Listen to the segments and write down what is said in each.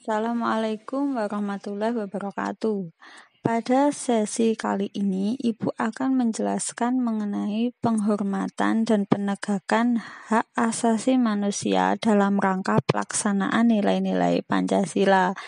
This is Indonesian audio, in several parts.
Assalamualaikum warahmatullahi wabarakatuh. Pada sesi kali ini, Ibu akan menjelaskan mengenai penghormatan dan penegakan hak asasi manusia dalam rangka pelaksanaan nilai-nilai Pancasila.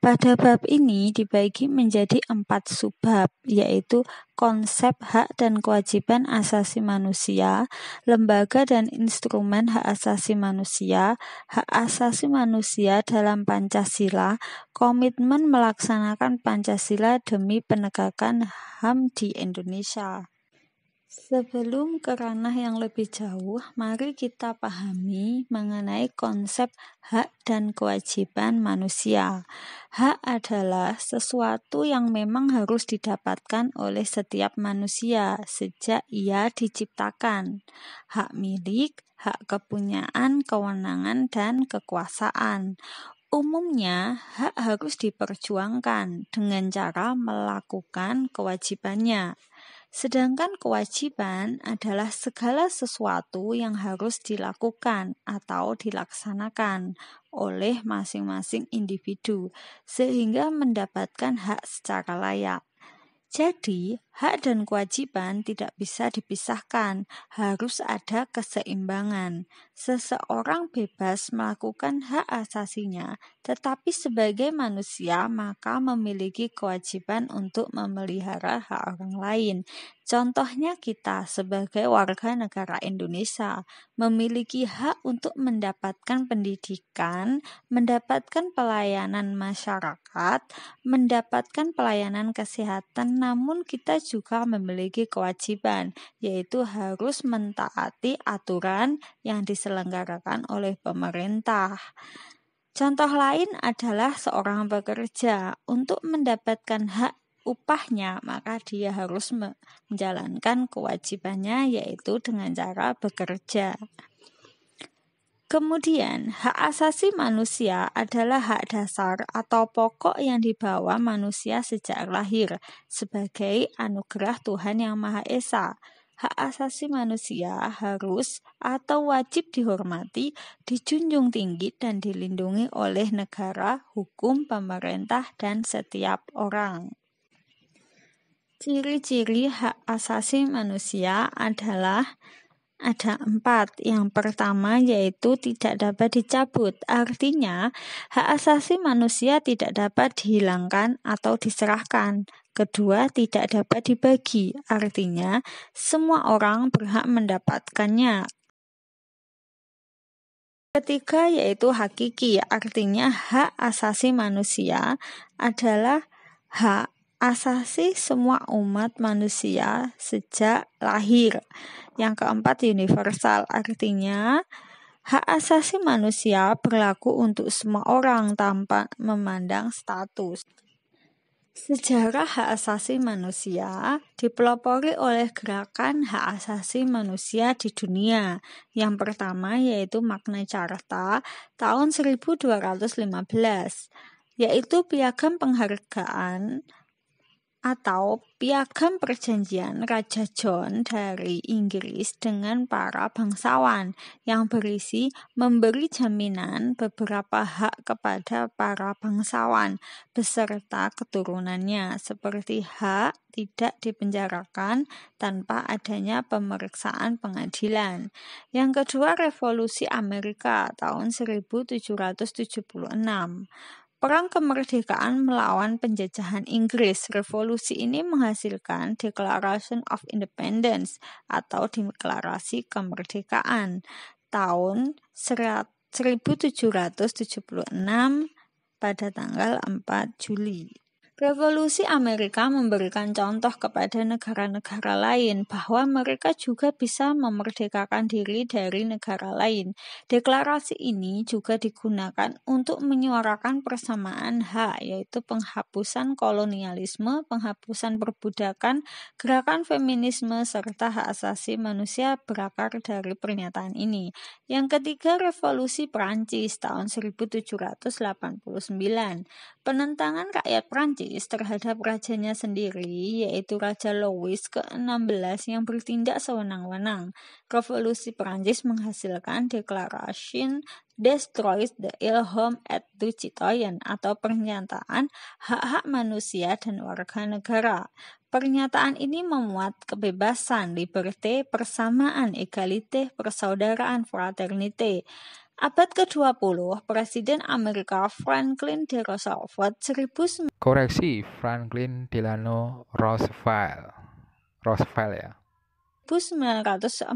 Pada bab ini dibagi menjadi 4 subbab, yaitu konsep hak dan kewajiban asasi manusia, lembaga dan instrumen hak asasi manusia, hak asasi manusia dalam Pancasila, komitmen melaksanakan Pancasila demi penegakan HAM di Indonesia. Sebelum ke ranah yang lebih jauh, mari kita pahami mengenai konsep hak dan kewajiban manusia. Hak adalah sesuatu yang memang harus didapatkan oleh setiap manusia sejak ia diciptakan. Hak milik, hak kepunyaan, kewenangan, dan kekuasaan. Umumnya, hak harus diperjuangkan dengan cara melakukan kewajibannya. Sedangkan kewajiban adalah segala sesuatu yang harus dilakukan atau dilaksanakan oleh masing-masing individu sehingga mendapatkan hak secara layak. Jadi, hak dan kewajiban tidak bisa dipisahkan, harus ada keseimbangan. Seseorang bebas melakukan hak asasinya, tetapi sebagai manusia maka memiliki kewajiban untuk memelihara hak orang lain. Contohnya kita sebagai warga negara Indonesia memiliki hak untuk mendapatkan pendidikan, mendapatkan pelayanan masyarakat, mendapatkan pelayanan kesehatan, namun kita juga memiliki kewajiban, yaitu harus mentaati aturan yang diselenggarakan oleh pemerintah. Contoh lain adalah seorang pekerja untuk mendapatkan hak upahnya, maka dia harus menjalankan kewajibannya, yaitu dengan cara bekerja. Kemudian, hak asasi manusia adalah hak dasar atau pokok yang dibawa manusia sejak lahir sebagai anugerah Tuhan Yang Maha Esa. Hak asasi manusia harus atau wajib dihormati, dijunjung tinggi dan dilindungi oleh negara, hukum, pemerintah, dan setiap orang. Ciri-ciri hak asasi manusia adalah ada 4. Yang pertama yaitu tidak dapat dicabut. Artinya, hak asasi manusia tidak dapat dihilangkan atau diserahkan. Kedua, tidak dapat dibagi. Artinya, semua orang berhak mendapatkannya. Ketiga yaitu hakiki. Artinya, hak asasi manusia adalah hak asasi semua umat manusia sejak lahir. Yang keempat universal, artinya hak asasi manusia berlaku untuk semua orang tanpa memandang status. Sejarah hak asasi manusia dipelopori oleh gerakan hak asasi manusia di dunia. Yang pertama yaitu Magna Carta tahun 1215, yaitu piagam penghargaan atau piagam perjanjian Raja John dari Inggris dengan para bangsawan yang berisi memberi jaminan beberapa hak kepada para bangsawan beserta keturunannya, seperti hak tidak dipenjarakan tanpa adanya pemeriksaan pengadilan. Yang kedua, Revolusi Amerika tahun 1776. Perang kemerdekaan melawan penjajahan Inggris. Revolusi ini menghasilkan Declaration of Independence atau Deklarasi Kemerdekaan tahun 1776 pada tanggal 4 Juli. Revolusi Amerika memberikan contoh kepada negara-negara lain bahwa mereka juga bisa memerdekakan diri dari negara lain. Deklarasi ini juga digunakan untuk menyuarakan persamaan hak, yaitu penghapusan kolonialisme, penghapusan perbudakan, gerakan feminisme, serta hak asasi manusia berakar dari pernyataan ini. Yang ketiga, Revolusi Prancis tahun 1789. Penentangan rakyat Prancis Prancis terhadap rajanya sendiri, yaitu Raja Louis ke-16 yang bertindak sewenang-wenang. Revolusi Prancis menghasilkan Declaration Destroys the Homme et du Citoyen atau pernyataan hak-hak manusia dan warga negara. Pernyataan ini memuat kebebasan, liberté, persamaan, égalité, persaudaraan, fraternité. Abad ke-20, Presiden Amerika Franklin D. Roosevelt Franklin Delano Roosevelt ya. 1944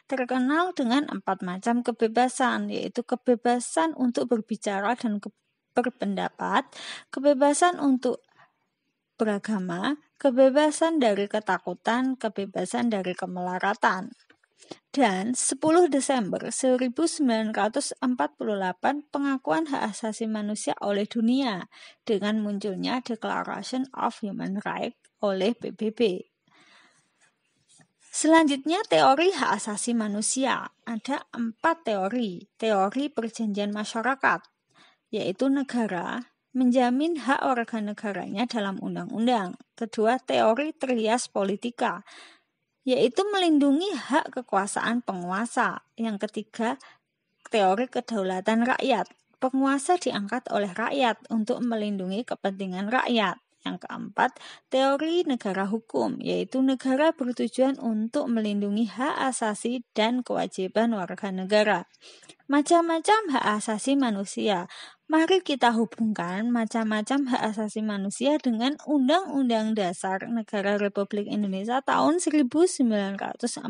terkenal dengan 4 macam kebebasan, yaitu kebebasan untuk berbicara dan berpendapat, kebebasan untuk beragama, kebebasan dari ketakutan, kebebasan dari kemelaratan. Dan 10 Desember 1948 pengakuan hak asasi manusia oleh dunia dengan munculnya Declaration of Human Rights oleh PBB. Selanjutnya teori hak asasi manusia. Ada 4 teori. Teori perjanjian masyarakat, yaitu negara menjamin hak warga negaranya dalam undang-undang. Kedua, teori trias politika, yaitu melindungi hak kekuasaan penguasa. Yang ketiga, teori kedaulatan rakyat. Penguasa diangkat oleh rakyat untuk melindungi kepentingan rakyat. Yang keempat, teori negara hukum, yaitu negara bertujuan untuk melindungi hak asasi dan kewajiban warga negara. Macam-macam hak asasi manusia. Mari kita hubungkan macam-macam hak asasi manusia dengan Undang-Undang Dasar Negara Republik Indonesia tahun 1945.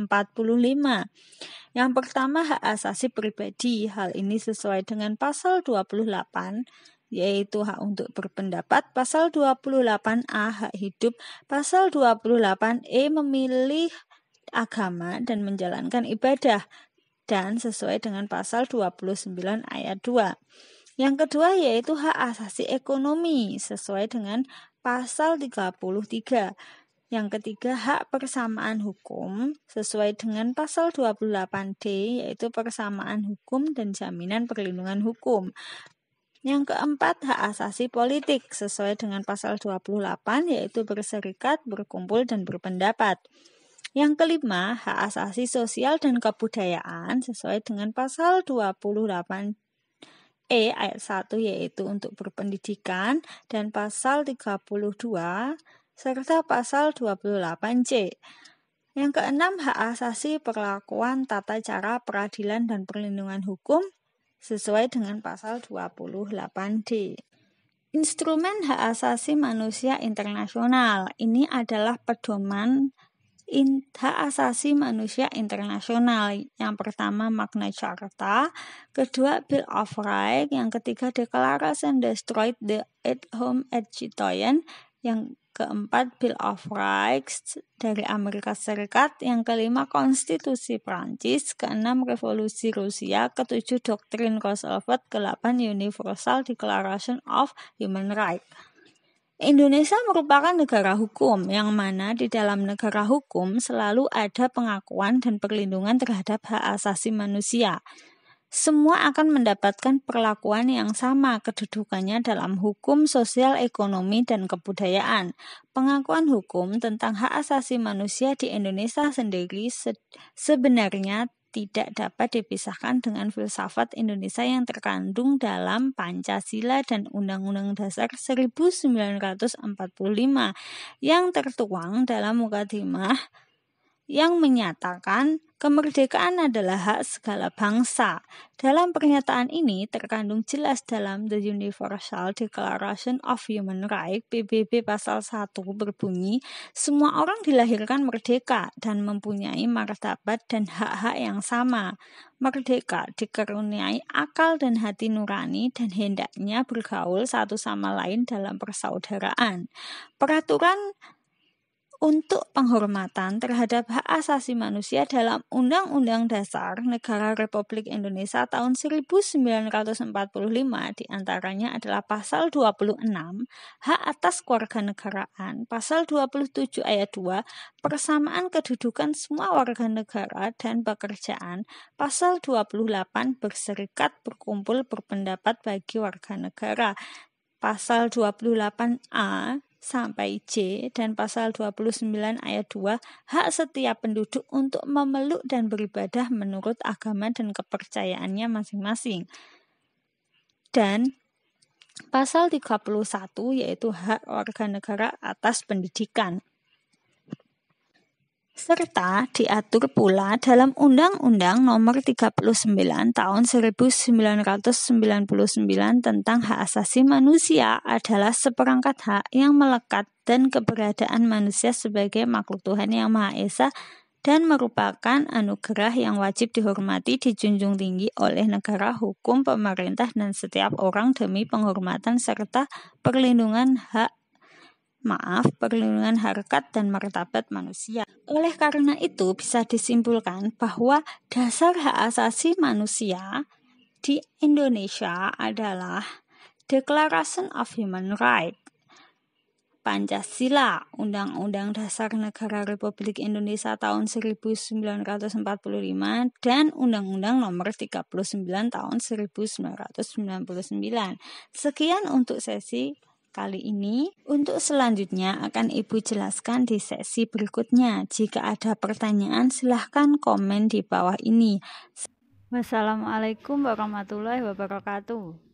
Yang pertama, hak asasi pribadi. Hal ini sesuai dengan pasal 28, yaitu hak untuk berpendapat, pasal 28A hak hidup, pasal 28E memilih agama dan menjalankan ibadah, dan sesuai dengan pasal 29 ayat 2. Yang kedua yaitu hak asasi ekonomi sesuai dengan pasal 33. Yang ketiga, hak persamaan hukum sesuai dengan pasal 28D, yaitu persamaan hukum dan jaminan perlindungan hukum. Yang keempat, hak asasi politik sesuai dengan pasal 28, yaitu berserikat, berkumpul, dan berpendapat. Yang kelima, hak asasi sosial dan kebudayaan sesuai dengan pasal 28E ayat 1, yaitu untuk berpendidikan, dan pasal 32 serta pasal 28C. Yang keenam, hak asasi perlakuan tata cara peradilan dan perlindungan hukum sesuai dengan pasal 28D. Instrumen hak asasi manusia internasional. Ini adalah pedoman hak asasi manusia internasional. Yang pertama Magna Carta, kedua Bill of Rights, yang ketiga Declaration Destroys the Homme et Citoyen, yang keempat Bill of Rights dari Amerika Serikat, yang kelima Konstitusi Prancis, keenam Revolusi Rusia, ketujuh Doktrin Roosevelt, ke-8 Universal Declaration of Human Rights. Indonesia merupakan negara hukum, yang mana di dalam negara hukum selalu ada pengakuan dan perlindungan terhadap hak asasi manusia. Semua akan mendapatkan perlakuan yang sama kedudukannya dalam hukum, sosial, ekonomi, dan kebudayaan. Pengakuan hukum tentang hak asasi manusia di Indonesia sendiri sebenarnya tidak dapat dipisahkan dengan filsafat Indonesia yang terkandung dalam Pancasila dan Undang-Undang Dasar 1945 yang tertuang dalam Mukadimah yang menyatakan kemerdekaan adalah hak segala bangsa. Dalam pernyataan ini terkandung jelas dalam The Universal Declaration of Human Rights PBB pasal 1 berbunyi, semua orang dilahirkan merdeka dan mempunyai martabat dan hak-hak yang sama. Merdeka dikaruniai akal dan hati nurani dan hendaknya bergaul satu sama lain dalam persaudaraan. Peraturan untuk penghormatan terhadap hak asasi manusia dalam Undang-Undang Dasar Negara Republik Indonesia tahun 1945 diantaranya adalah pasal 26, hak atas kewarganegaraan, pasal 27 ayat 2, persamaan kedudukan semua warga negara dan pekerjaan, pasal 28, berserikat, berkumpul, berpendapat bagi warga negara. pasal 28A sampai J dan pasal 29 ayat 2 hak setiap penduduk untuk memeluk dan beribadah menurut agama dan kepercayaannya masing-masing. Dan pasal 31 yaitu hak warga negara atas pendidikan. Serta diatur pula dalam Undang-Undang Nomor 39 Tahun 1999 tentang Hak Asasi Manusia adalah seperangkat hak yang melekat dan keberadaan manusia sebagai makhluk Tuhan Yang Maha Esa dan merupakan anugerah yang wajib dihormati, dijunjung tinggi oleh negara, hukum, pemerintah, dan setiap orang demi penghormatan serta perlindungan harkat dan martabat manusia. Oleh karena itu, bisa disimpulkan bahwa dasar hak asasi manusia di Indonesia adalah Declaration of Human Rights, Pancasila, Undang-Undang Dasar Negara Republik Indonesia tahun 1945, dan Undang-Undang Nomor 39 tahun 1999. Sekian untuk sesi kali ini. Untuk selanjutnya akan Ibu jelaskan di sesi berikutnya. Jika ada pertanyaan silahkan komen di bawah ini. Wassalamualaikum warahmatullahi wabarakatuh.